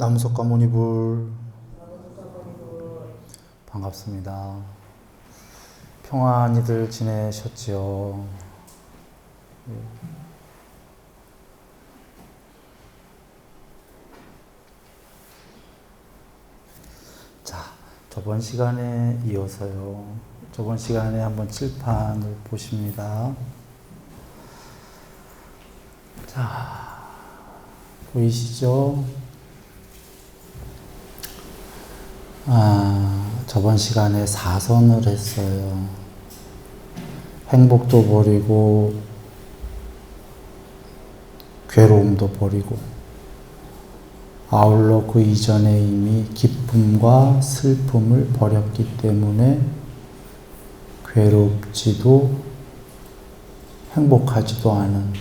나무석가 모니불 반갑습니다. 평안히들 지내셨지요? 자, 저번 시간에 이어서요. 저번 시간에 한번 칠판을 보십니다. 자, 보이시죠? 저번 시간에 4선을 했어요. 행복도 버리고, 괴로움도 버리고, 아울러 그 이전에 이미 기쁨과 슬픔을 버렸기 때문에 괴롭지도 행복하지도 않은,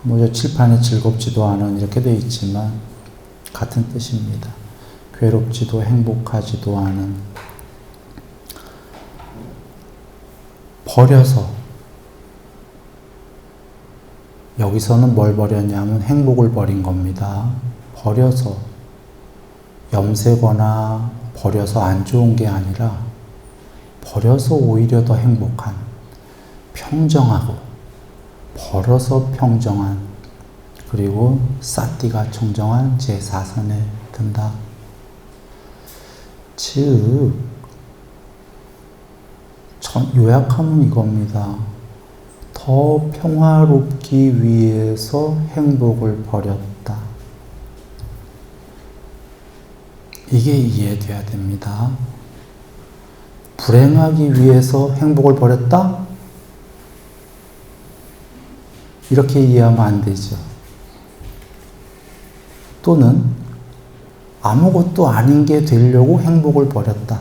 뭐 칠판에 즐겁지도 않은 이렇게 되어 있지만 같은 뜻입니다. 괴롭지도 행복하지도 않은, 버려서, 여기서는 뭘 버렸냐면 행복을 버린 겁니다. 버려서, 염세거나 버려서 안 좋은 게 아니라 버려서 오히려 더 행복한, 평정하고 벌어서 평정한, 그리고 사띠가 청정한 제4선에 든다. 즉 요약하면 이겁니다. 더 평화롭기 위해서 행복을 버렸다. 이게 이해돼야 됩니다. 불행하기 위해서 행복을 버렸다? 이렇게 이해하면 안 되죠. 또는 아무것도 아닌 게 되려고 행복을 버렸다.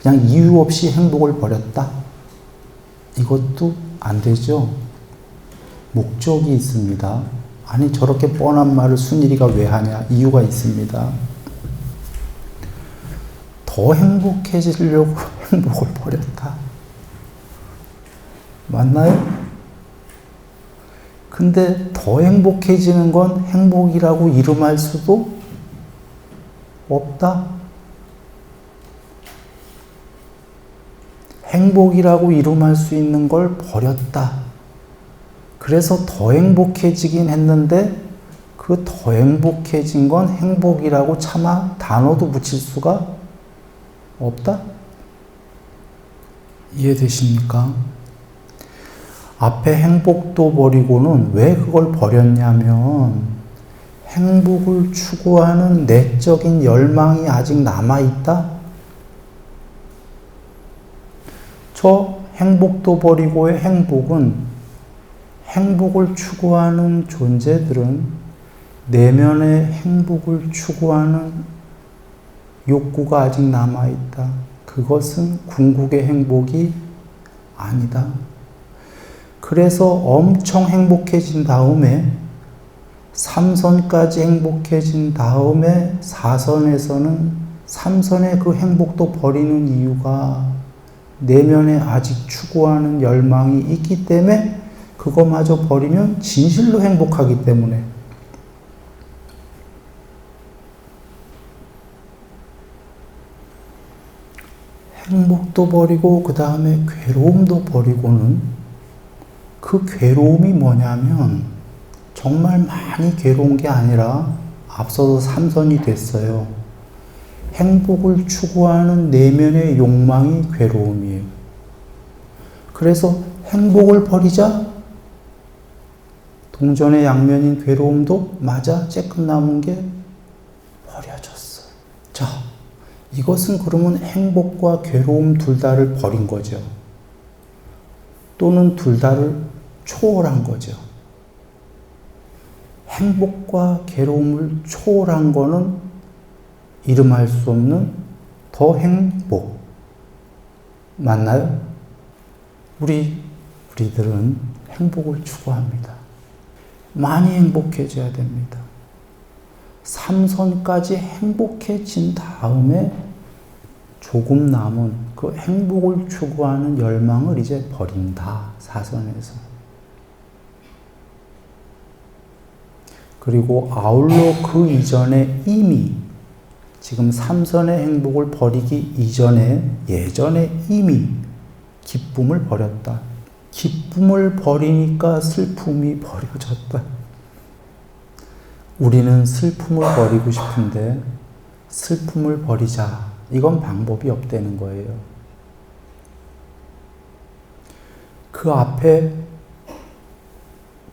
그냥 이유 없이 행복을 버렸다. 이것도 안 되죠. 목적이 있습니다. 아니 저렇게 뻔한 말을 순일이가 왜 하냐. 이유가 있습니다. 더 행복해지려고 행복을 버렸다. 맞나요? 근데 더 행복해지는 건 행복이라고 이름할 수도 없다. 행복이라고 이름할 수 있는 걸 버렸다. 그래서 더 행복해지긴 했는데 그 더 행복해진 건 행복이라고 차마 단어도 붙일 수가 없다. 이해되십니까? 앞에 행복도 버리고는 왜 그걸 버렸냐면 행복을 추구하는 내적인 열망이 아직 남아있다? 저 행복도 버리고의 행복은 행복을 추구하는 존재들은 내면의 행복을 추구하는 욕구가 아직 남아있다. 그것은 궁극의 행복이 아니다. 그래서 엄청 행복해진 다음에 3선까지 행복해진 다음에 4선에서는 3선의 그 행복도 버리는 이유가 내면에 아직 추구하는 열망이 있기 때문에 그거마저 버리면 진실로 행복하기 때문에. 행복도 버리고 그 다음에 괴로움도 버리고는 그 괴로움이 뭐냐면 정말 많이 괴로운 게 아니라 앞서서 3선이 됐어요. 행복을 추구하는 내면의 욕망이 괴로움이에요. 그래서 행복을 버리자 동전의 양면인 괴로움도 맞아 쬐끔 남은 게 버려졌어요. 자, 이것은 그러면 행복과 괴로움 둘 다를 버린 거죠. 또는 둘 다를 초월한 거죠. 행복과 괴로움을 초월한 거는 이름할 수 없는 더 행복. 맞나요? 우리들은 행복을 추구합니다. 많이 행복해져야 됩니다. 3선까지 행복해진 다음에 조금 남은 그 행복을 추구하는 열망을 이제 버린다. 4선에서. 그리고 아울러 그 이전에 이미 지금 삼선의 행복을 버리기 이전에 예전에 이미 기쁨을 버렸다. 기쁨을 버리니까 슬픔이 버려졌다. 우리는 슬픔을 버리고 싶은데 슬픔을 버리자. 이건 방법이 없다는 거예요. 그 앞에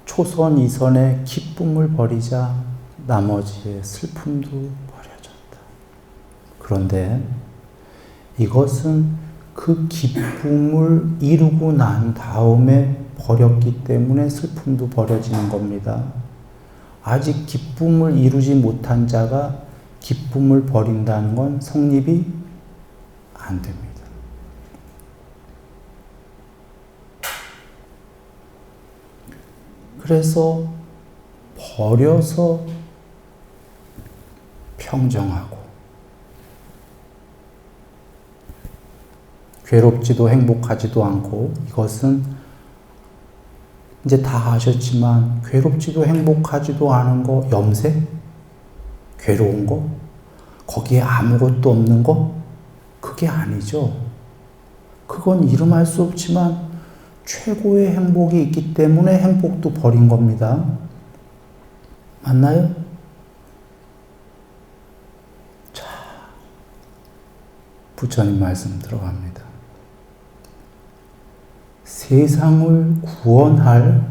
초선, 이선의 기쁨을 버리자 나머지의 슬픔도 버려졌다. 그런데 이것은 그 기쁨을 이루고 난 다음에 버렸기 때문에 슬픔도 버려지는 겁니다. 아직 기쁨을 이루지 못한 자가 기쁨을 버린다는 건 성립이 안 됩니다. 그래서 버려서 평정하고 괴롭지도 행복하지도 않고, 이것은 이제 다 아셨지만 괴롭지도 행복하지도 않은 거, 염색? 괴로운 거? 거기에 아무것도 없는 거? 그게 아니죠. 그건 이름할 수 없지만 최고의 행복이 있기 때문에 행복도 버린 겁니다. 맞나요? 자, 부처님 말씀 들어갑니다. 세상을 구원할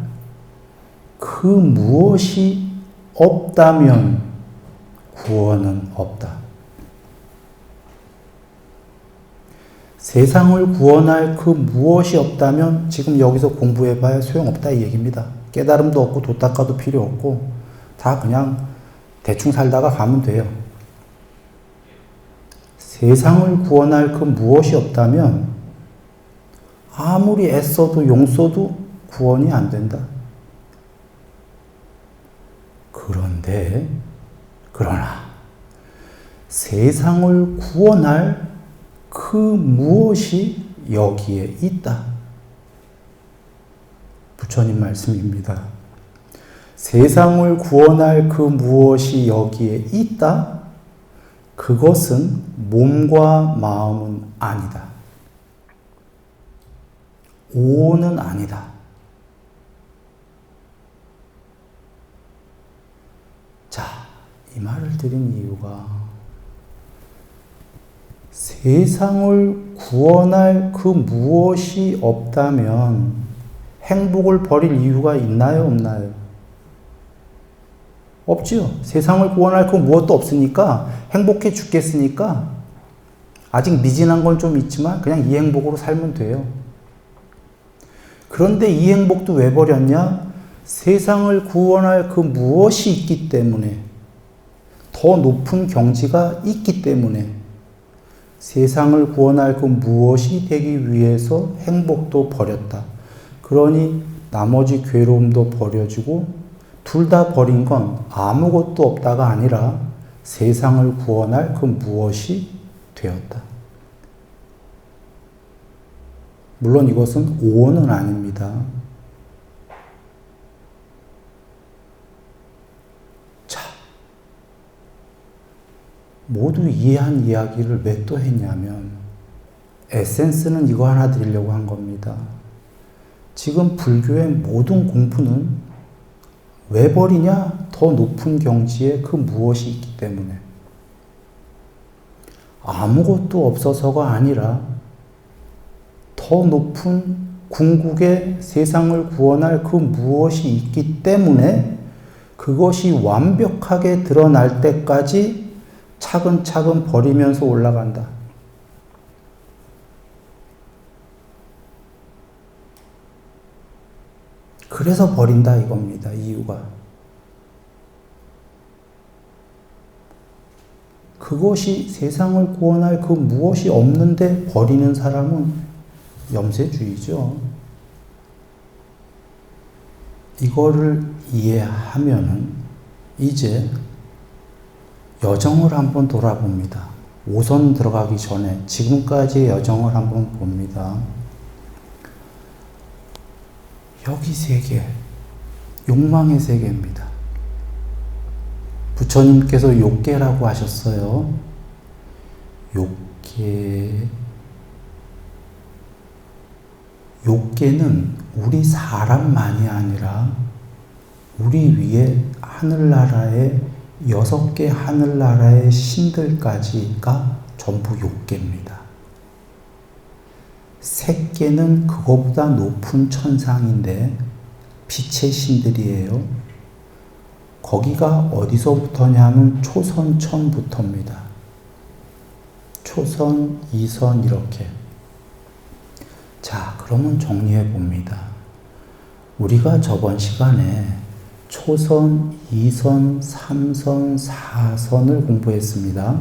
그 무엇이 없다면 구원은 없다. 세상을 구원할 그 무엇이 없다면 지금 여기서 공부해봐야 소용없다 이 얘기입니다. 깨달음도 없고 도닦아도 필요 없고 다 그냥 대충 살다가 가면 돼요. 세상을 구원할 그 무엇이 없다면 아무리 애써도 용써도 구원이 안 된다. 그러나 세상을 구원할 그 무엇이 여기에 있다. 부처님 말씀입니다. 세상을 구원할 그 무엇이 여기에 있다? 그것은 몸과 마음은 아니다. 오는 아니다. 자, 이 말을 드린 이유가 세상을 구원할 그 무엇이 없다면 행복을 버릴 이유가 있나요? 없나요? 없지요. 세상을 구원할 그 무엇도 없으니까 행복해 죽겠으니까 아직 미진한 건 좀 있지만 그냥 이 행복으로 살면 돼요. 그런데 이 행복도 왜 버렸냐? 세상을 구원할 그 무엇이 있기 때문에, 더 높은 경지가 있기 때문에 세상을 구원할 그 무엇이 되기 위해서 행복도 버렸다. 그러니 나머지 괴로움도 버려지고 둘 다 버린 건 아무것도 없다가 아니라 세상을 구원할 그 무엇이 되었다. 물론 이것은 오는 아닙니다. 자, 모두 이해한 이야기를 왜 또 했냐면 에센스는 이거 하나 드리려고 한 겁니다. 지금 불교의 모든 공부는 왜 버리냐? 더 높은 경지에 그 무엇이 있기 때문에. 아무것도 없어서가 아니라 더 높은 궁극의 세상을 구원할 그 무엇이 있기 때문에 그것이 완벽하게 드러날 때까지 차근차근 버리면서 올라간다. 그래서 버린다 이겁니다. 이유가. 그것이 세상을 구원할 그 무엇이 없는데 버리는 사람은 염세주의죠. 이거를 이해하면은 이제 여정을 한번 돌아봅니다. 5선 들어가기 전에 지금까지의 여정을 한번 봅니다. 여기 세계, 욕망의 세계입니다. 부처님께서 욕계라고 하셨어요. 욕계. 욕계는 우리 사람만이 아니라 우리 위에 하늘나라의 6개 하늘나라의 신들까지가 전부 욕계입니다. 색계는 그거보다 높은 천상인데 빛의 신들이에요. 거기가 어디서부터냐면 초선천부터입니다. 초선, 이선 이렇게. 자, 그러면 정리해 봅니다. 우리가 저번 시간에 초선, 2선, 3선, 4선을 공부했습니다.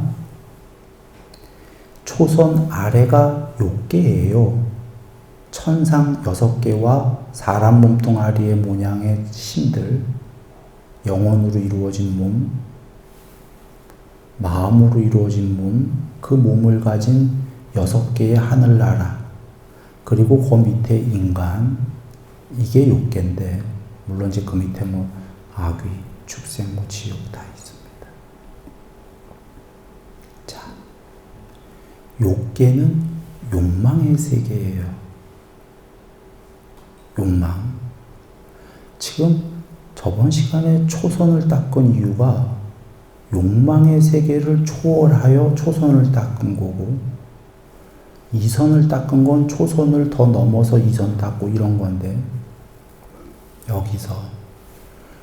초선 아래가 욕계예요. 천상 6개와 사람 몸뚱아리의 모양의 신들, 영혼으로 이루어진 몸, 마음으로 이루어진 몸, 그 몸을 가진 6개의 하늘나라, 그리고 그 밑에 인간, 이게 욕계인데, 물론 이제 그 밑에 뭐 아귀, 축생, 뭐 지옥 다 있습니다. 자, 욕계는 욕망의 세계예요. 욕망. 지금 저번 시간에 초선을 닦은 이유가 욕망의 세계를 초월하여 초선을 닦은 거고, 이선을 닦은 건 초선을 더 넘어서 이선 닦고 이런 건데, 여기서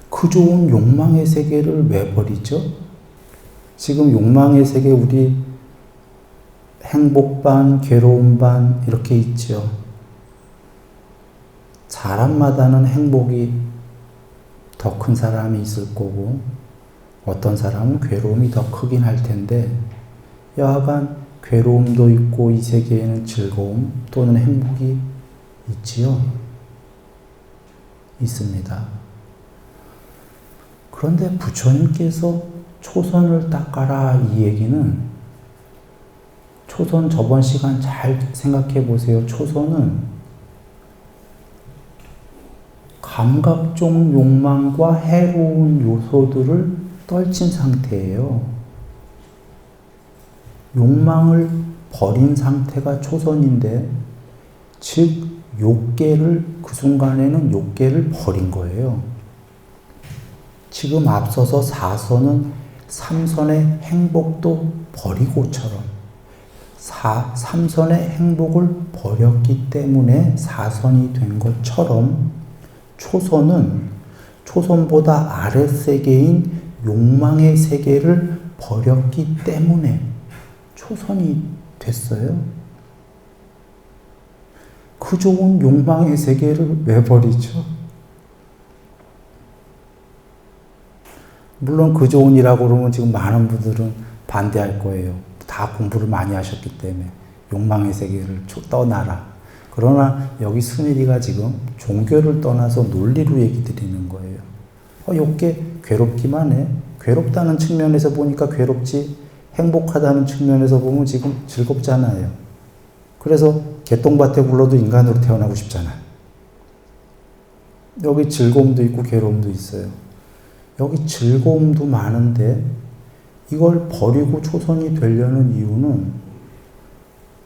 그 좋은 욕망의 세계를 왜 버리죠? 지금 욕망의 세계 우리 행복반, 괴로움반 이렇게 있죠. 사람마다는 행복이 더 큰 사람이 있을 거고 어떤 사람은 괴로움이 더 크긴 할 텐데, 여하간 괴로움도 있고 이 세계에는 즐거움 또는 행복이 있지요. 있습니다. 그런데 부처님께서 초선을 닦아라 이 얘기는, 초선 저번 시간 잘 생각해 보세요. 초선은 감각종 욕망과 해로운 요소들을 떨친 상태예요. 욕망을 버린 상태가 초선인데, 즉 욕계를, 그 순간에는 욕계를 버린 거예요. 지금 앞서서 4선은 3선의 행복도 버리고처럼 3선의 행복을 버렸기 때문에 4선이 된 것처럼, 초선은 초선보다 아랫세계인 욕망의 세계를 버렸기 때문에 초선이 됐어요. 그 좋은 욕망의 세계를 왜 버리죠? 물론 그 좋은이라고 그러면 지금 많은 분들은 반대할 거예요. 다 공부를 많이 하셨기 때문에 욕망의 세계를 떠나라. 그러나 여기 스미리가 지금 종교를 떠나서 논리로 얘기 드리는 거예요. 욕계 괴롭기만 해. 괴롭다는 측면에서 보니까 괴롭지, 행복하다는 측면에서 보면 지금 즐겁잖아요. 그래서 개똥밭에 굴러도 인간으로 태어나고 싶잖아요. 여기 즐거움도 있고 괴로움도 있어요. 여기 즐거움도 많은데 이걸 버리고 초선이 되려는 이유는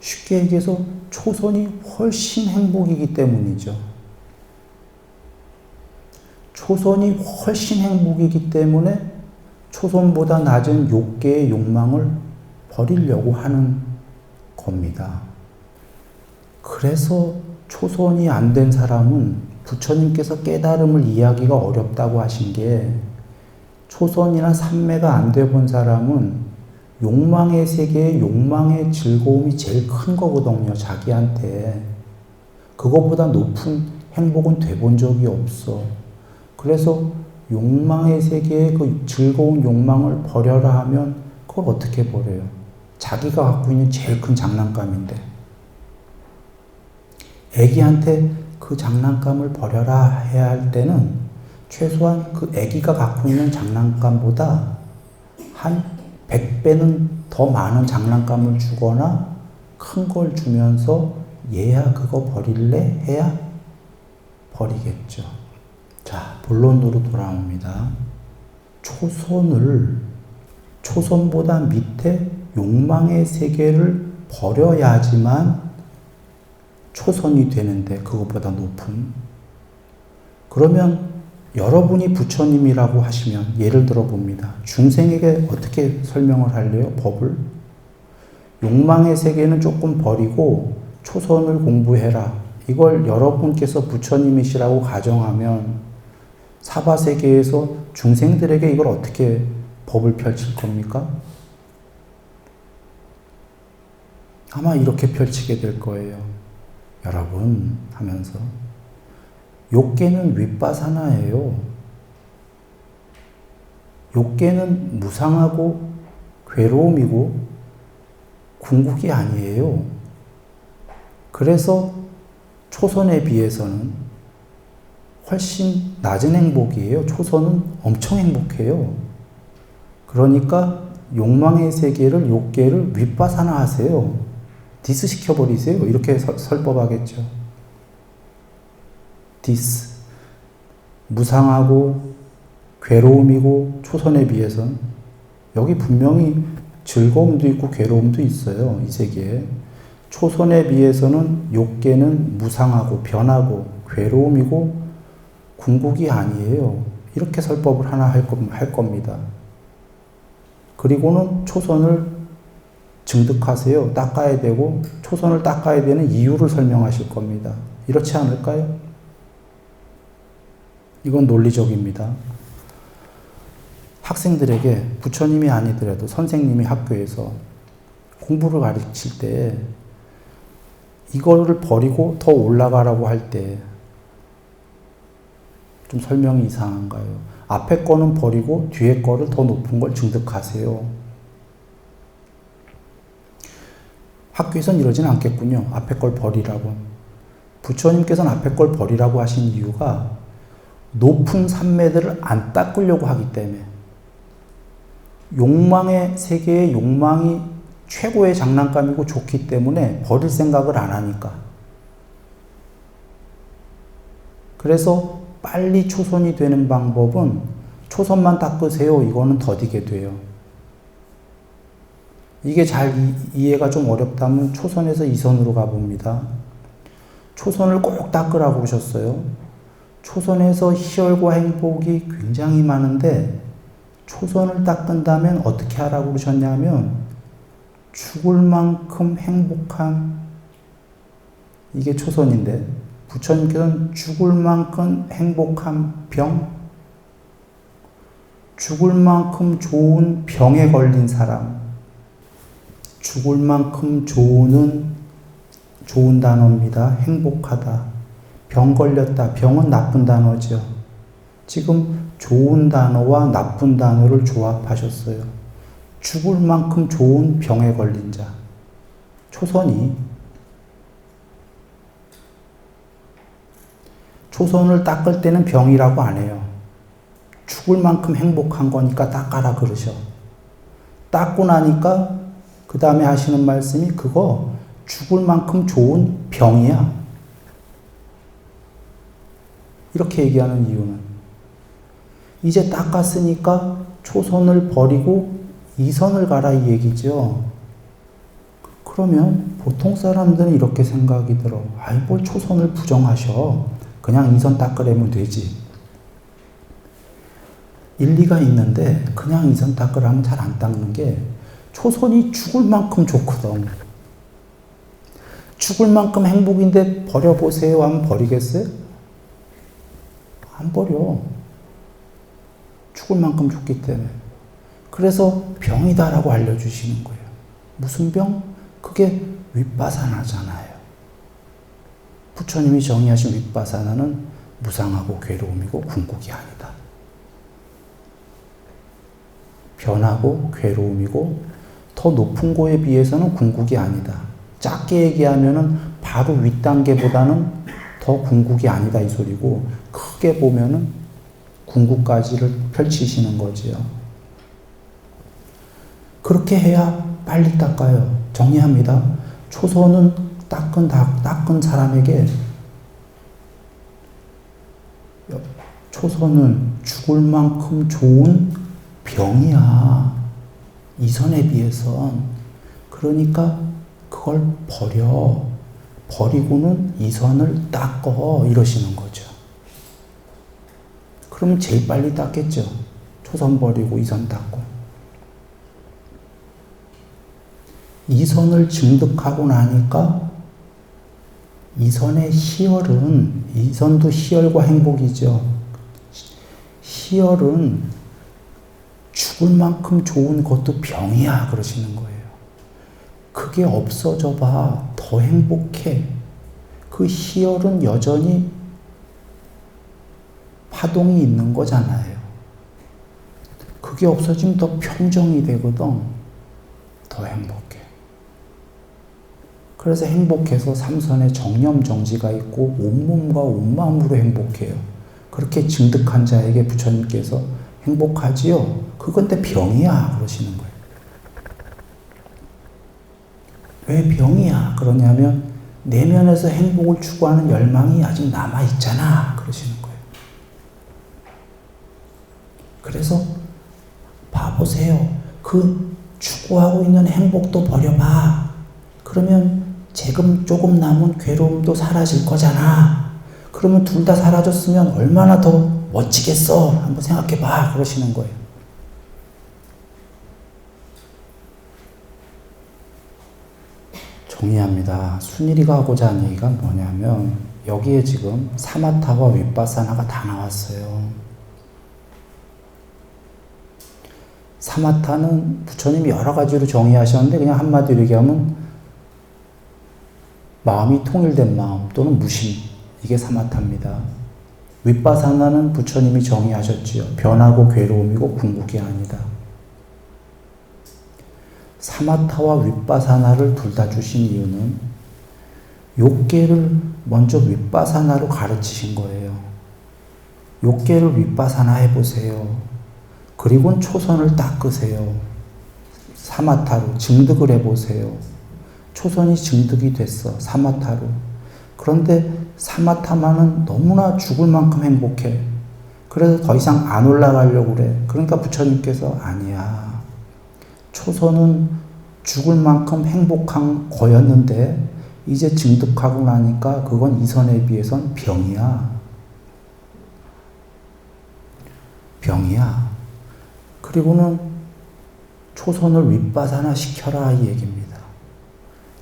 쉽게 얘기해서 초선이 훨씬 행복이기 때문이죠. 초선이 훨씬 행복이기 때문에 초선보다 낮은 욕계의 욕망을 버리려고 하는 겁니다. 그래서 초선이 안 된 사람은 부처님께서 깨달음을 이해하기가 어렵다고 하신 게, 초선이나 삼매가 안 돼 본 사람은 욕망의 세계에 욕망의 즐거움이 제일 큰 거거든요. 자기한테. 그거보다 높은 행복은 돼 본 적이 없어. 그래서 욕망의 세계에 그 즐거운 욕망을 버려라 하면 그걸 어떻게 버려요? 자기가 갖고 있는 제일 큰 장난감인데. 애기한테 그 장난감을 버려라 해야 할 때는 최소한 그 애기가 갖고 있는 장난감보다 한 100배는 더 많은 장난감을 주거나 큰 걸 주면서 얘야 그거 버릴래? 해야 버리겠죠. 자, 본론으로 돌아옵니다. 초선보다 밑에 욕망의 세계를 버려야지만 초선이 되는데, 그것보다 높은. 그러면 여러분이 부처님이라고 하시면, 예를 들어 봅니다. 중생에게 어떻게 설명을 할래요? 법을? 욕망의 세계는 조금 버리고 초선을 공부해라. 이걸 여러분께서 부처님이시라고 가정하면 사바세계에서 중생들에게 이걸 어떻게 법을 펼칠 겁니까? 아마 이렇게 펼치게 될 거예요. 여러분 하면서. 욕계는 윗바사나예요. 욕계는 무상하고 괴로움이고 궁극이 아니에요. 그래서 초선에 비해서는 훨씬 낮은 행복이에요. 초선은 엄청 행복해요. 그러니까 욕망의 세계를, 욕계를 윗바사나 하세요. 디스 시켜버리세요. 이렇게 설법하겠죠. 디스. 무상하고 괴로움이고 초선에 비해서는. 여기 분명히 즐거움도 있고 괴로움도 있어요. 이 세계에. 초선에 비해서는 욕계는 무상하고 변하고 괴로움이고 궁극이 아니에요. 이렇게 설법을 하나 할 겁니다. 그리고는 초선을 증득하세요. 닦아야 되고, 초선을 닦아야 되는 이유를 설명하실 겁니다. 이렇지 않을까요? 이건 논리적입니다. 학생들에게 부처님이 아니더라도 선생님이 학교에서 공부를 가르칠 때 이거를 버리고 더 올라가라고 할 때 좀 설명이 이상한가요? 앞에 거는 버리고 뒤에 거를 더 높은 걸 증득하세요. 학교에서는 이러진 않겠군요. 앞에 걸 버리라고. 부처님께서는 앞에 걸 버리라고 하신 이유가 높은 산매들을 안 닦으려고 하기 때문에, 욕망의 세계의 욕망이 최고의 장난감이고 좋기 때문에 버릴 생각을 안 하니까. 그래서 빨리 초선이 되는 방법은 초선만 닦으세요. 이거는 더디게 돼요. 이게 잘 이해가 좀 어렵다면 초선에서 이선으로 가봅니다. 초선을 꼭 닦으라고 그러셨어요. 초선에서 희열과 행복이 굉장히 많은데 초선을 닦은다면 어떻게 하라고 그러셨냐면 죽을 만큼 행복한, 이게 초선인데 부처님께서는 죽을 만큼 행복한 병, 죽을 만큼 좋은 병에 걸린 사람, 죽을 만큼 좋은 단어입니다. 행복하다. 병 걸렸다. 병은 나쁜 단어죠. 지금 좋은 단어와 나쁜 단어를 조합하셨어요. 죽을 만큼 좋은 병에 걸린 자. 초선을 닦을 때는 병이라고 안 해요. 죽을 만큼 행복한 거니까 닦아라 그러셔. 닦고 나니까 그 다음에 하시는 말씀이 그거 죽을 만큼 좋은 병이야. 이렇게 얘기하는 이유는 이제 닦았으니까 초선을 버리고 이선을 가라 이 얘기죠. 그러면 보통 사람들은 이렇게 생각이 들어. 아이 뭘 초선을 부정하셔. 그냥 이선 닦으려면 되지. 일리가 있는데 그냥 이선 닦으라면 잘 안 닦는 게 초선이 죽을 만큼 좋거든. 죽을 만큼 행복인데 버려보세요 하면 버리겠어요? 안 버려. 죽을 만큼 좋기 때문에. 그래서 병이다라고 알려주시는 거예요. 무슨 병? 그게 윗바사나잖아요. 부처님이 정의하신 윗바사나는 무상하고 괴로움이고 궁극이 아니다. 변하고 괴로움이고 더 높은 거에 비해서는 궁극이 아니다. 작게 얘기하면은 바로 윗단계보다는 더 궁극이 아니다 이 소리고, 크게 보면은 궁극까지를 펼치시는 거지요. 그렇게 해야 빨리 닦아요. 정리합니다. 초선은 닦은 사람에게 초선은 죽을 만큼 좋은 병이야. 이선에 비해선. 그러니까 그걸 버리고는 이선을 닦어 이러시는 거죠. 그러면 제일 빨리 닦겠죠. 초선 버리고 이선 닦고. 이선을 증득하고 나니까 이선의 희열은, 이선도 희열과 행복이죠. 희열은 죽을 만큼 좋은 것도 병이야 그러시는 거예요. 그게 없어져 봐. 더 행복해. 그 희열은 여전히 파동이 있는 거잖아요. 그게 없어지면 더 평정이 되거든. 더 행복해. 그래서 행복해서 삼선에 정념정지가 있고 온몸과 온마음으로 행복해요. 그렇게 증득한 자에게 부처님께서 행복하지요? 그건데 병이야 그러시는 거예요. 왜 병이야 그러냐면 내면에서 행복을 추구하는 열망이 아직 남아있잖아 그러시는 거예요. 그래서 봐보세요. 그 추구하고 있는 행복도 버려봐. 그러면 조금 남은 괴로움도 사라질 거잖아. 그러면 둘 다 사라졌으면 얼마나 더 멋지겠어. 한번 생각해봐. 그러시는 거예요. 정리합니다. 순일이가 하고자 하는 얘기가 뭐냐면 여기에 지금 사마타와 윗바사나가 다 나왔어요. 사마타는 부처님이 여러 가지로 정의하셨는데 그냥 한마디로 얘기하면 마음이 통일된 마음 또는 무심, 이게 사마타입니다. 윗바사나는 부처님이 정의하셨지요. 변하고 괴로움이고 궁극이 아니다. 사마타와 윗바사나를 둘 다 주신 이유는 욕계를 먼저 윗바사나로 가르치신 거예요. 욕계를 윗바사나 해보세요. 그리고는 초선을 닦으세요. 사마타로 증득을 해보세요. 초선이 증득이 됐어. 사마타로. 그런데 사마타만은 너무나 죽을 만큼 행복해. 그래서 더 이상 안 올라가려고 그래. 그러니까 부처님께서 아니야. 초선은 죽을 만큼 행복한 거였는데 이제 증득하고 나니까 그건 이선에 비해선 병이야. 병이야. 그리고는 초선을 윗바사나 시켜라 이 얘기입니다.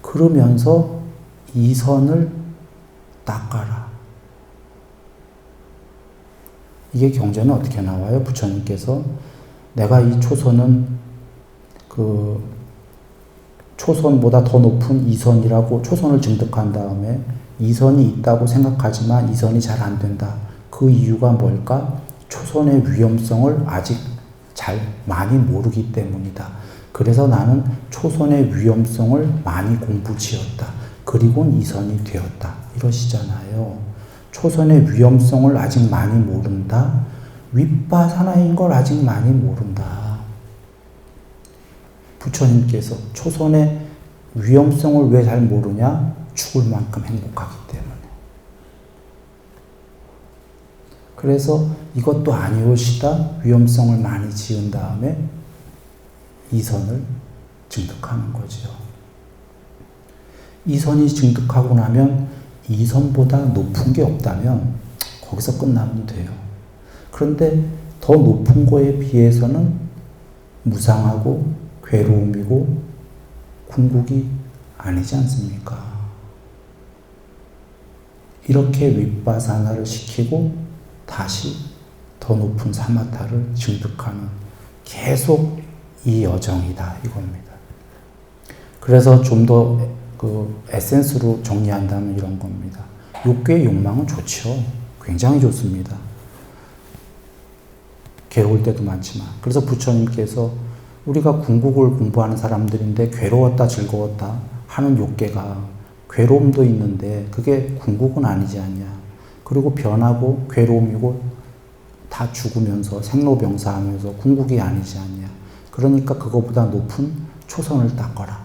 그러면서 이선을 닦아라. 이게 경전은 어떻게 나와요? 부처님께서 내가 이 초선은 그 초선보다 더 높은 이선이라고 초선을 증득한 다음에 이선이 있다고 생각하지만 이선이 잘 안 된다. 그 이유가 뭘까? 초선의 위험성을 아직 잘 많이 모르기 때문이다. 그래서 나는 초선의 위험성을 많이 공부지었다. 그리고는 이선이 되었다. 이러시잖아요. 초선의 위험성을 아직 많이 모른다. 윗바사나인 걸 아직 많이 모른다. 부처님께서 초선의 위험성을 왜 잘 모르냐? 죽을 만큼 행복하기 때문에. 그래서 이것도 아니오시다. 위험성을 많이 지은 다음에 이선을 증득하는 거죠. 이선이 증득하고 나면 이선보다 높은 게 없다면 거기서 끝나면 돼요. 그런데 더 높은 거에 비해서는 무상하고 괴로움이고 궁극이 아니지 않습니까? 이렇게 윗바사나를 시키고 다시 더 높은 사마타를 증득하는 계속 이 여정이다 이겁니다. 그래서 좀 더 그 에센스로 정리한다면 이런 겁니다. 욕계의 욕망은 좋죠. 굉장히 좋습니다. 괴로울 때도 많지만. 그래서 부처님께서 우리가 궁극을 공부하는 사람들인데 괴로웠다 즐거웠다 하는 욕계가 괴로움도 있는데 그게 궁극은 아니지 않냐. 그리고 변하고 괴로움이고 다 죽으면서 생로병사하면서 궁극이 아니지 않냐. 그러니까 그거보다 높은 초선을 닦아라.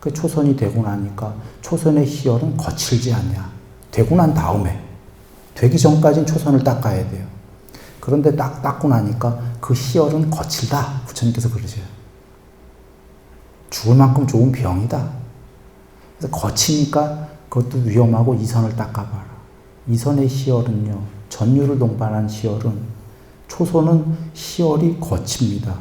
그 초선이 되고 나니까 초선의 희열은 거칠지 않냐. 되고 난 다음에 되기 전까지는 초선을 닦아야 돼요. 그런데 딱 닦고 나니까 그 희열은 거칠다. 부처님께서 그러세요. 죽을 만큼 좋은 병이다. 그래서 거치니까 그것도 위험하고 이선을 닦아봐라. 이선의 희열은요, 전류를 동반한 희열은, 초선은 희열이 거칩니다.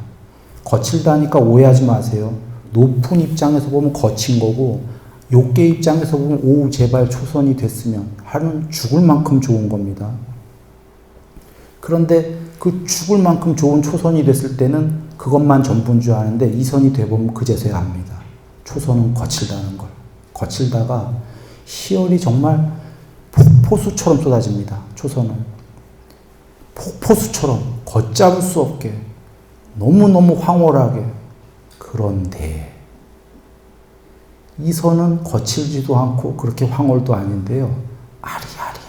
거칠다니까 오해하지 마세요. 높은 입장에서 보면 거친 거고, 욕계 입장에서 보면 오, 제발 초선이 됐으면 하는 죽을 만큼 좋은 겁니다. 그런데 그 죽을 만큼 좋은 초선이 됐을 때는 그것만 전부인 줄 아는데 이선이 돼보면 그제서야 압니다. 초선은 거칠다는 걸. 거칠다가 희열이 정말 폭포수처럼 쏟아집니다. 초선은. 폭포수처럼 걷잡을 수 없게 너무너무 황홀하게. 그런데 이선은 거칠지도 않고 그렇게 황홀도 아닌데요. 아리아리합니다.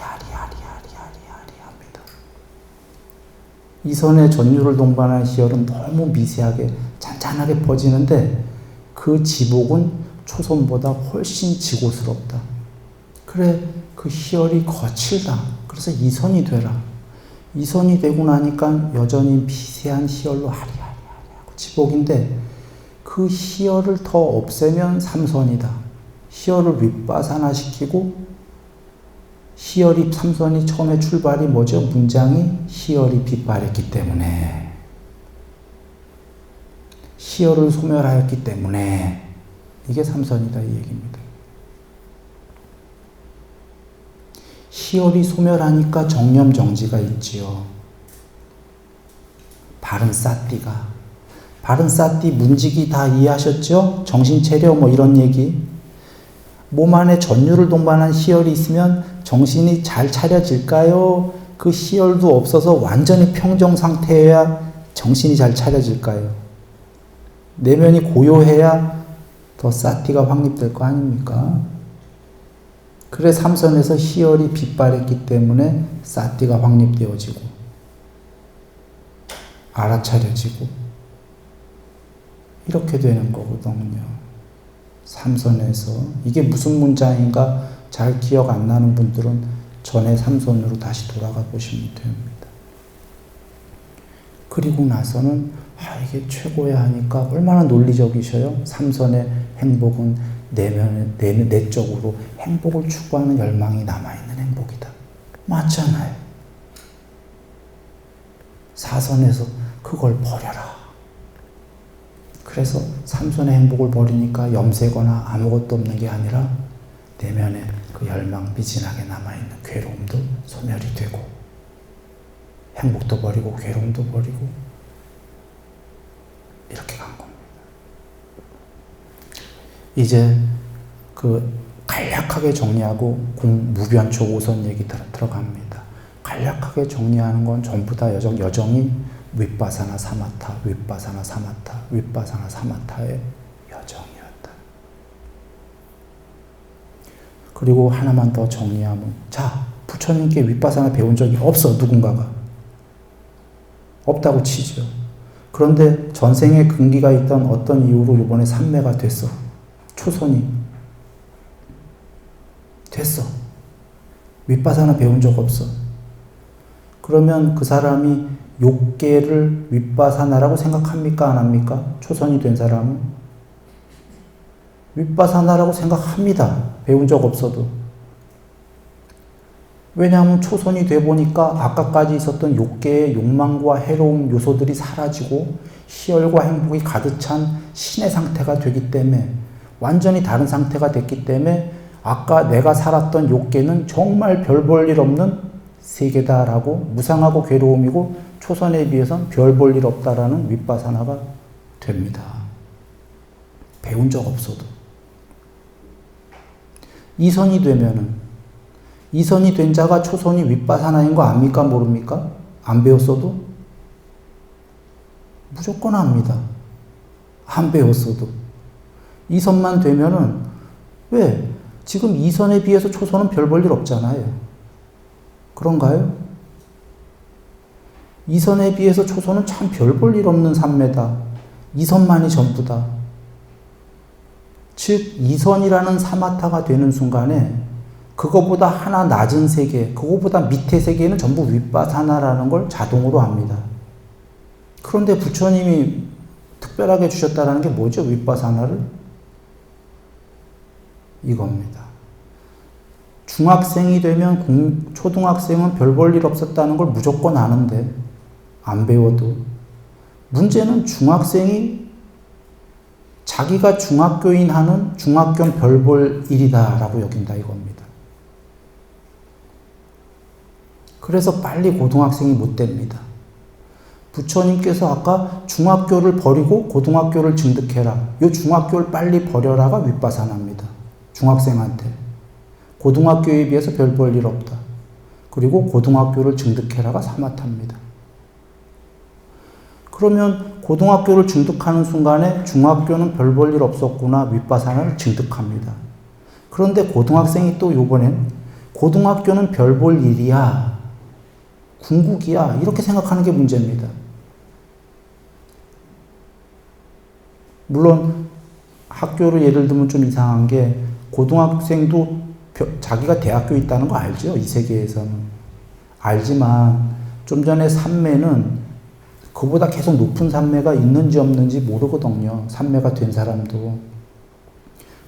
이선의 전류를 동반한 희열은 너무 미세하게 잔잔하게 퍼지는데 그 지복은 초선보다 훨씬 지고스럽다. 그래, 그 희열이 거칠다. 그래서 이선이 되라. 이선이 되고 나니까 여전히 미세한 희열로 아리아리하고 지복인데 그 희열을 더 없애면 삼선이다. 희열을 윗바사나시키고 희열이 삼선이 처음에 출발이 뭐죠? 문장이 희열이 빗발했기 때문에 희열을 소멸하였기 때문에 이게 삼선이다 이 얘기입니다. 희열이 소멸하니까 정념정지가 있지요. 바른 싸띠가. 바른 싸띠 문지기 다 이해하셨죠? 정신체려 뭐 이런 얘기. 몸 안에 전류를 동반한 희열이 있으면 정신이 잘 차려질까요? 그 희열도 없어서 완전히 평정 상태여야 정신이 잘 차려질까요? 내면이 고요해야 더 싸띠가 확립될 거 아닙니까? 그래 삼선에서 희열이 빗발했기 때문에 싸띠가 확립되어지고 알아차려지고 이렇게 되는 거거든요. 삼선에서 이게 무슨 문장인가 잘 기억 안 나는 분들은 전에 삼선으로 다시 돌아가 보시면 됩니다. 그리고 나서는 이게 최고야 하니까 얼마나 논리적이셔요. 삼선의 행복은 내적으로 행복을 추구하는 열망이 남아있는 행복이다. 맞잖아요. 사선에서 그걸 버려라. 그래서 삼선의 행복을 버리니까 염세거나 아무것도 없는 게 아니라 내면에 그 열망 미진하게 남아있는 괴로움도 소멸이 되고 행복도 버리고 괴로움도 버리고 이렇게 간 겁니다. 이제 그 간략하게 정리하고 무변초 5선 얘기 들어갑니다. 간략하게 정리하는 건 전부 다 여정이 윗바사나 사마타, 윗바사나 사마타, 윗바사나 사마타의 여정이었다. 그리고 하나만 더 정리하면, 자, 부처님께 윗바사나 배운 적이 없어, 누군가가. 없다고 치죠. 그런데 전생에 근기가 있던 어떤 이유로 이번에 삼매가 됐어. 초선이. 됐어. 윗바사나 배운 적 없어. 그러면 그 사람이 욕계를 윗바사나라고 생각합니까? 안 합니까? 초선이 된 사람은? 윗바사나라고 생각합니다. 배운 적 없어도. 왜냐하면 초선이 돼 보니까 아까까지 있었던 욕계의 욕망과 해로움 요소들이 사라지고 희열과 행복이 가득 찬 신의 상태가 되기 때문에 완전히 다른 상태가 됐기 때문에 아까 내가 살았던 욕계는 정말 별 볼 일 없는 세계다라고 무상하고 괴로움이고 초선에 비해서는 별 볼 일 없다라는 윗바사나가 됩니다. 배운 적 없어도. 이선이 되면은 이선이 된 자가 초선이 윗바사나인 거 압니까? 모릅니까? 안 배웠어도? 무조건 압니다. 안 배웠어도. 이선만 되면은 왜? 지금 이선에 비해서 초선은 별 볼 일 없잖아요. 그런가요? 이선에 비해서 초선은 참 별 볼 일 없는 삼매다. 이선만이 전부다. 즉 이선이라는 사마타가 되는 순간에 그거보다 하나 낮은 세계, 그거보다 밑에 세계는 전부 윗바사나라는 걸 자동으로 압니다. 그런데 부처님이 특별하게 주셨다는 게 뭐죠? 윗바사나를? 이겁니다. 중학생이 되면 초등학생은 별 볼 일 없었다는 걸 무조건 아는데 안 배워도 문제는 중학생이 자기가 중학교인 하는 중학교 별 볼 일이다라고 여긴다 이겁니다. 그래서 빨리 고등학생이 못 됩니다. 부처님께서 아까 중학교를 버리고 고등학교를 증득해라. 이 중학교를 빨리 버려라가 윗바사나입니다. 중학생한테. 고등학교에 비해서 별 볼 일 없다. 그리고 고등학교를 증득해라가 사마타입니다. 그러면 고등학교를 증득하는 순간에 중학교는 별 볼 일 없었구나 윗바사나를 증득합니다. 그런데 고등학생이 또 요번엔 고등학교는 별 볼 일이야. 궁극이야. 이렇게 생각하는 게 문제입니다. 물론 학교를 예를 들면 좀 이상한 게 고등학생도 자기가 대학교에 있다는 거 알죠? 이 세계에서는. 알지만 좀 전에 삼매는 그보다 계속 높은 삼매가 있는지 없는지 모르거든요. 삼매가 된 사람도.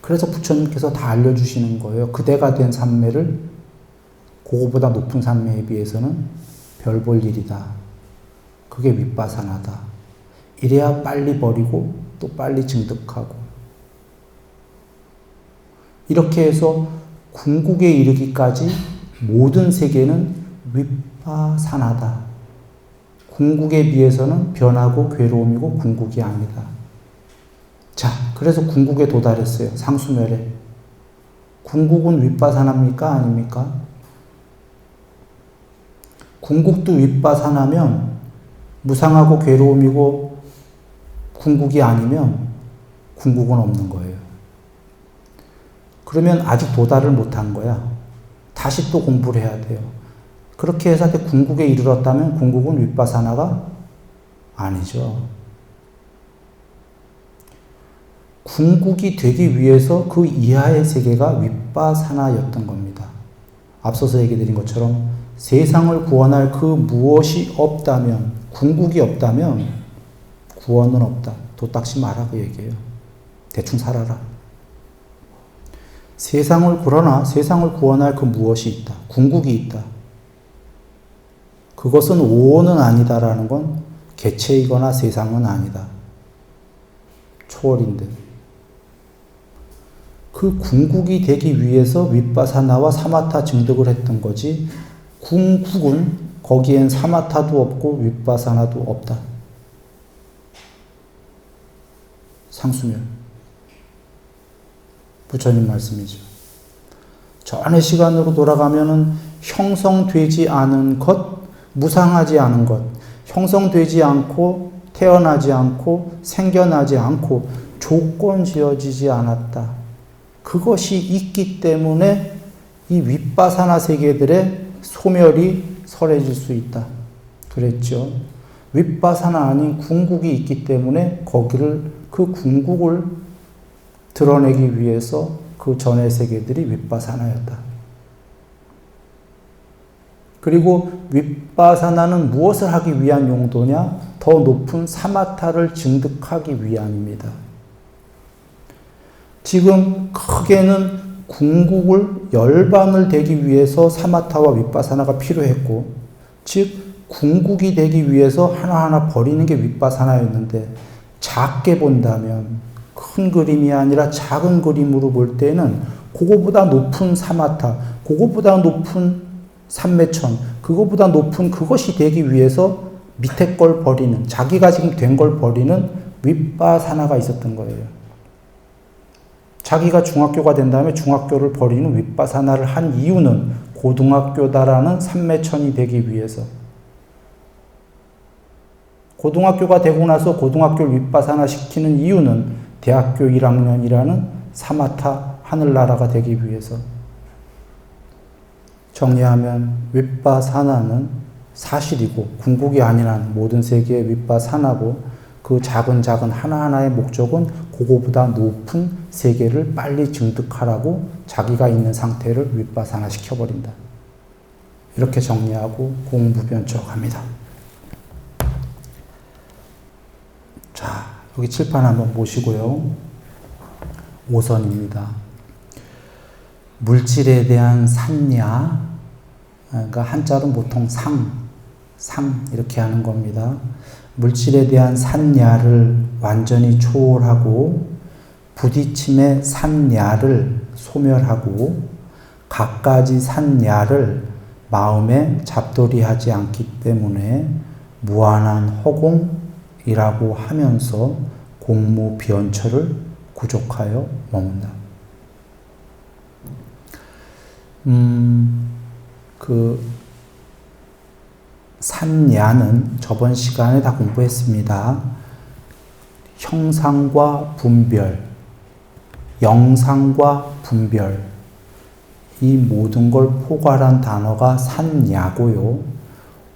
그래서 부처님께서 다 알려주시는 거예요. 그대가 된 삼매를 그거보다 높은 삼매에 비해서는 별 볼 일이다. 그게 윗바사나다. 이래야 빨리 버리고 또 빨리 증득하고. 이렇게 해서 궁극에 이르기까지 모든 세계는 윗바사나다. 궁극에 비해서는 변하고 괴로움이고 궁극이 아니다. 자, 그래서 궁극에 도달했어요. 상수멸에. 궁극은 윗바사나입니까? 아닙니까? 궁극도 윗바사나면 무상하고 괴로움이고 궁극이 아니면 궁극은 없는 거예요. 그러면 아직 도달을 못한 거야. 다시 또 공부를 해야 돼요. 그렇게 해서 궁극에 이르렀다면 궁극은 윗바사나가 아니죠. 궁극이 되기 위해서 그 이하의 세계가 윗바사나였던 겁니다. 앞서서 얘기 드린 것처럼 세상을 구원할 그 무엇이 없다면, 궁극이 없다면 구원은 없다. 도딱지 마라 그 얘기예요. 대충 살아라. 그러나 세상을 구원할 그 무엇이 있다. 궁극이 있다. 그것은 오온은 아니다라는 건 개체이거나 세상은 아니다. 초월인데. 그 궁극이 되기 위해서 윗바사나와 사마타 증득을 했던 거지 궁극은 거기엔 사마타도 없고 윗바사나도 없다. 상수멸. 부처님 말씀이죠. 전의 시간으로 돌아가면은 형성되지 않은 것, 무상하지 않은 것, 형성되지 않고 태어나지 않고 생겨나지 않고 조건 지어지지 않았다. 그것이 있기 때문에 이 윗바사나 세계들의 소멸이 설해질 수 있다. 그랬죠. 윗바사나 아닌 궁극이 있기 때문에 그 궁극을 드러내기 위해서 그 전의 세계들이 윗바사나였다. 그리고 윗바사나는 무엇을 하기 위한 용도냐? 더 높은 사마타를 증득하기 위함입니다. 지금 크게는 궁극을 열반을 되기 위해서 사마타와 윗바사나가 필요했고, 즉 궁극이 되기 위해서 하나하나 버리는 게 윗바사나였는데, 작게 본다면 큰 그림이 아니라 작은 그림으로 볼 때는 그거보다 높은 사마타, 그거보다 높은 삼매천, 그거보다 높은 그것이 되기 위해서 밑에 걸 버리는, 자기가 지금 된 걸 버리는 윗바사나가 있었던 거예요. 자기가 중학교가 된 다음에 중학교를 버리는 윗바사나를 한 이유는 고등학교다라는 삼매천이 되기 위해서. 고등학교가 되고 나서 고등학교를 윗바사나 시키는 이유는 대학교 1학년이라는 사마타 하늘나라가 되기 위해서. 정리하면 윗바사나는 사실이고 궁극이 아닌 한 모든 세계의 윗바사나고, 그 작은 하나하나의 목적은 그거보다 높은 세계를 빨리 증득하라고 자기가 있는 상태를 윗바사나 시켜버린다. 이렇게 정리하고 공무변처 갑니다. 자, 여기 칠판 한번 보시고요. 5선입니다. 물질에 대한 산야, 그러니까 한자로 보통 상 이렇게 하는 겁니다. 물질에 대한 산야를 완전히 초월하고 부딪힘의 산야를 소멸하고 갖가지 산야를 마음에 잡돌이하지 않기 때문에 무한한 허공이라고 하면서 공무비언처를 구족하여 머문다. 산야는 저번 시간에 다 공부했습니다. 형상과 분별, 영상과 분별, 이 모든 걸 포괄한 단어가 산야고요.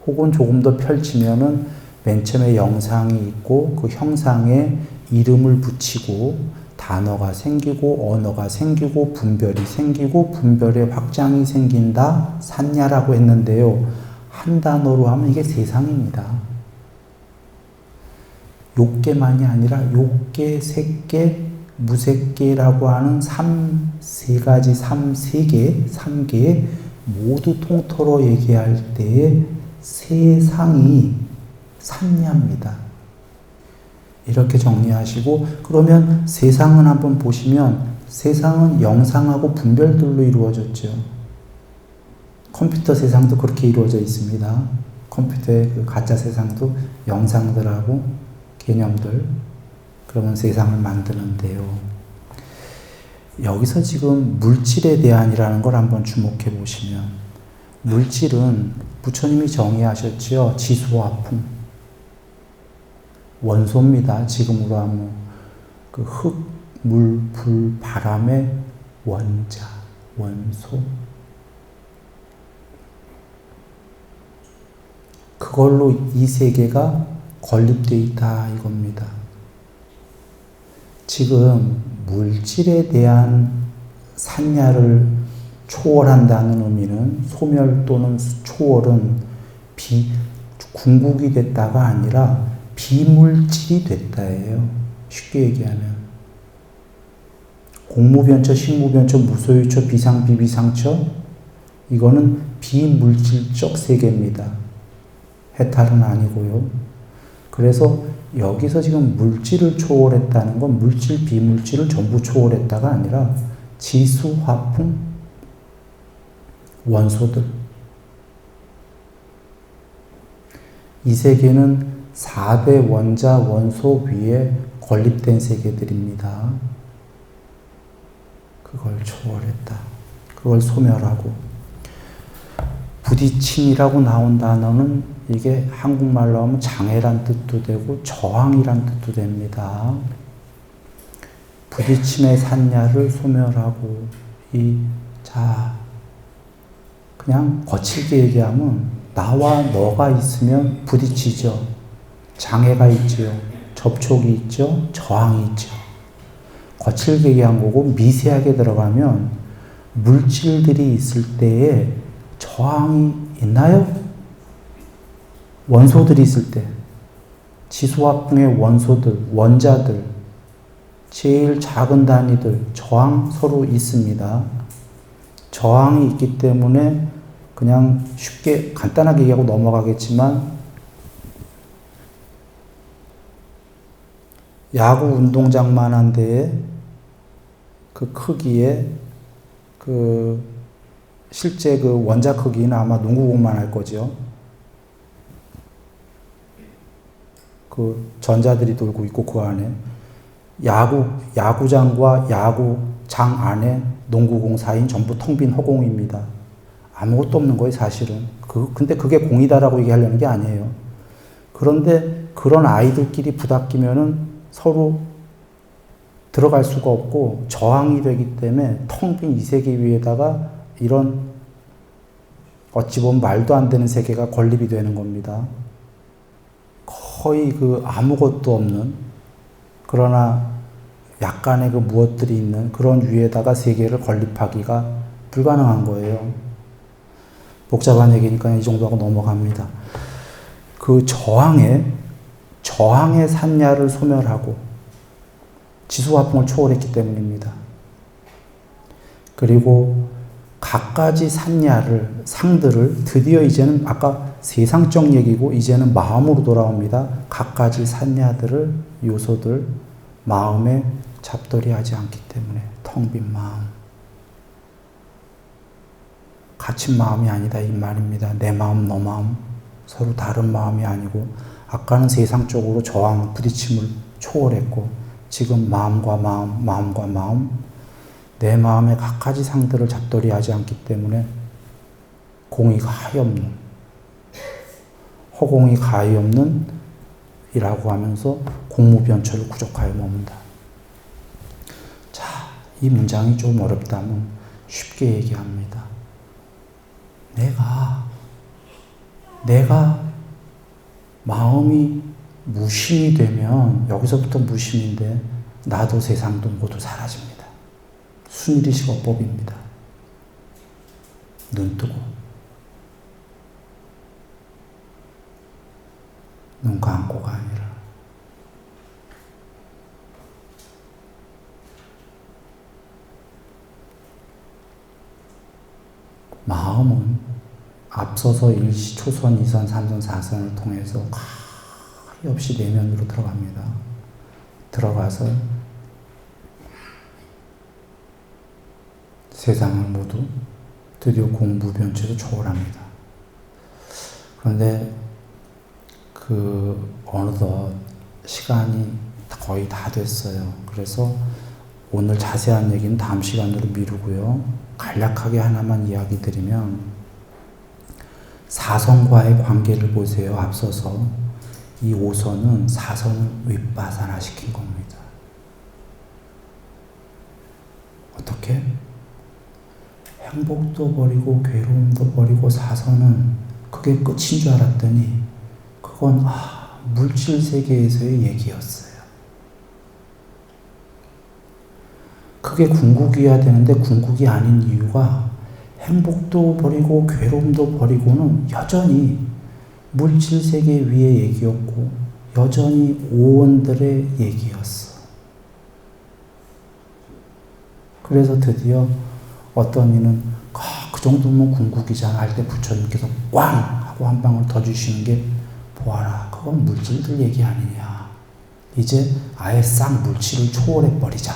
혹은 조금 더 펼치면은 맨 처음에 영상이 있고 그 형상에 이름을 붙이고 단어가 생기고 언어가 생기고 분별이 생기고 분별의 확장이 생긴다. 산야라고 했는데요. 한 단어로 하면 이게 세상입니다. 욕계만이 아니라 욕계, 색계, 무색계라고 하는 세 개 모두 통틀어 얘기할 때에 세상이 산야입니다. 이렇게 정리하시고, 그러면 세상은 한번 보시면 세상은 영상하고 분별들로 이루어졌죠. 컴퓨터 세상도 그렇게 이루어져 있습니다. 컴퓨터의 그 가짜 세상도 영상들하고 개념들, 그러면 세상을 만드는데요. 여기서 지금 물질에 대한이라는 걸 한번 주목해 보시면, 물질은 부처님이 정의하셨지요. 지수화풍. 원소입니다. 지금으로 하면 그 흙, 물, 불, 바람의 원자, 원소. 그걸로 이 세계가 건립되어 있다 이겁니다. 지금 물질에 대한 산야를 초월한다는 의미는, 소멸 또는 초월은 궁극이 됐다가 아니라 비물질이 됐다예요. 쉽게 얘기하면 공무변처, 식무변처, 무소유처, 비상, 비비상처, 이거는 비물질적 세계입니다. 해탈은 아니고요. 그래서 여기서 지금 물질을 초월했다는 건 물질, 비물질을 전부 초월했다가 아니라 지수, 화풍, 원소들. 이 세계는 4대 원자, 원소 위에 건립된 세계들입니다. 그걸 초월했다. 그걸 소멸하고. 부딪힘이라고 나온 단어는 이게 한국말로 하면 장애란 뜻도 되고 저항이란 뜻도 됩니다. 부딪힘의 산야를 소멸하고, 그냥 거칠게 얘기하면 나와 너가 있으면 부딪히죠. 장애가 있죠. 접촉이 있죠. 저항이 있죠. 거칠게 얘기한 거고, 미세하게 들어가면 물질들이 있을 때에 저항이 있나요? 원소들이 있을 때, 지수화풍의 원소들, 원자들, 제일 작은 단위들, 저항 서로 있습니다. 저항이 있기 때문에 그냥 쉽게 간단하게 얘기하고 넘어가겠지만, 야구 운동장만한 데에 그 크기에 실제 그 원자 크기는 아마 농구공만 할 거죠. 그 전자들이 돌고 있고 그 안에 야구장과 야구장 안에 농구공 사이는 전부 텅 빈 허공입니다. 아무것도 없는 거예요, 사실은. 근데 그게 공이다라고 얘기하려는 게 아니에요. 그런데 그런 아이들끼리 부닥기면은 서로 들어갈 수가 없고 저항이 되기 때문에 텅 빈 이 세계 위에다가 이런 어찌 보면 말도 안 되는 세계가 건립이 되는 겁니다. 거의 그 아무것도 없는, 그러나 약간의 그 무엇들이 있는 그런 위에다가 세계를 건립하기가 불가능한 거예요. 복잡한 얘기니까 이 정도하고 넘어갑니다. 그 저항의 산야를 소멸하고 지수화풍을 초월했기 때문입니다. 그리고 갖가지 상들을 드디어 이제는 아까 세상적 얘기고 이제는 마음으로 돌아옵니다. 갖가지 산야들을, 요소들, 마음에 잡돌이 하지 않기 때문에 텅 빈 마음. 갇힌 마음이 아니다 이 말입니다. 내 마음, 너 마음 서로 다른 마음이 아니고 아까는 세상적으로 저항, 부딪힘을 초월했고 지금 마음과 마음 내 마음의 갖가지 상들을 잡돌이 하지 않기 때문에 공이 가히 없는, 허공이 가히 없는 이라고 하면서 공무변처를 구족하여 머문다. 자, 이 문장이 좀 어렵다면 쉽게 얘기합니다. 내가 마음이 무심이 되면, 여기서부터 무심인데 나도 세상도 모두 사라집니다. 순일이식어법입니다. 눈 뜨고 눈 감고가 아니라 마음은 앞서서 일시, 초선, 이선, 삼선, 사선을 통해서 가히 없이 내면으로 들어갑니다. 들어가서 세상을 모두 드디어 공무변체로 초월합니다. 그런데 어느덧 시간이 거의 다 됐어요. 그래서 오늘 자세한 얘기는 다음 시간으로 미루고요. 간략하게 하나만 이야기 드리면 사선과의 관계를 보세요. 앞서서 이 5선은 사선을 윗바사나 시킨 겁니다. 어떻게? 행복도 버리고 괴로움도 버리고 사선은 그게 끝인 줄 알았더니 그건 물질 세계에서의 얘기였어요. 그게 궁극이어야 되는데 궁극이 아닌 이유가 행복도 버리고 괴로움도 버리고는 여전히 물질 세계 위의 얘기였고 여전히 오원들의 얘기였어. 그래서 드디어 어떤 이는 그 정도면 궁극이잖아 할 때 부처님께서 꽝 하고 한 방울 더 주시는 게 보아라, 그건 물질들 얘기 아니냐. 이제 아예 싹 물질을 초월해버리자.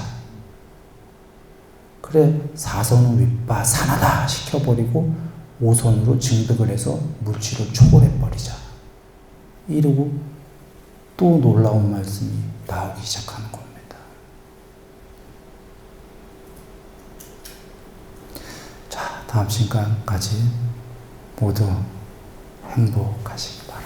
그래 사선은 윗바사나다 시켜버리고 5선으로 증득을 해서 물질을 초월해버리자. 이러고 또 놀라운 말씀이 나오기 시작하는 겁니다. 자, 다음 시간까지 모두 행복하시기 바랍니다.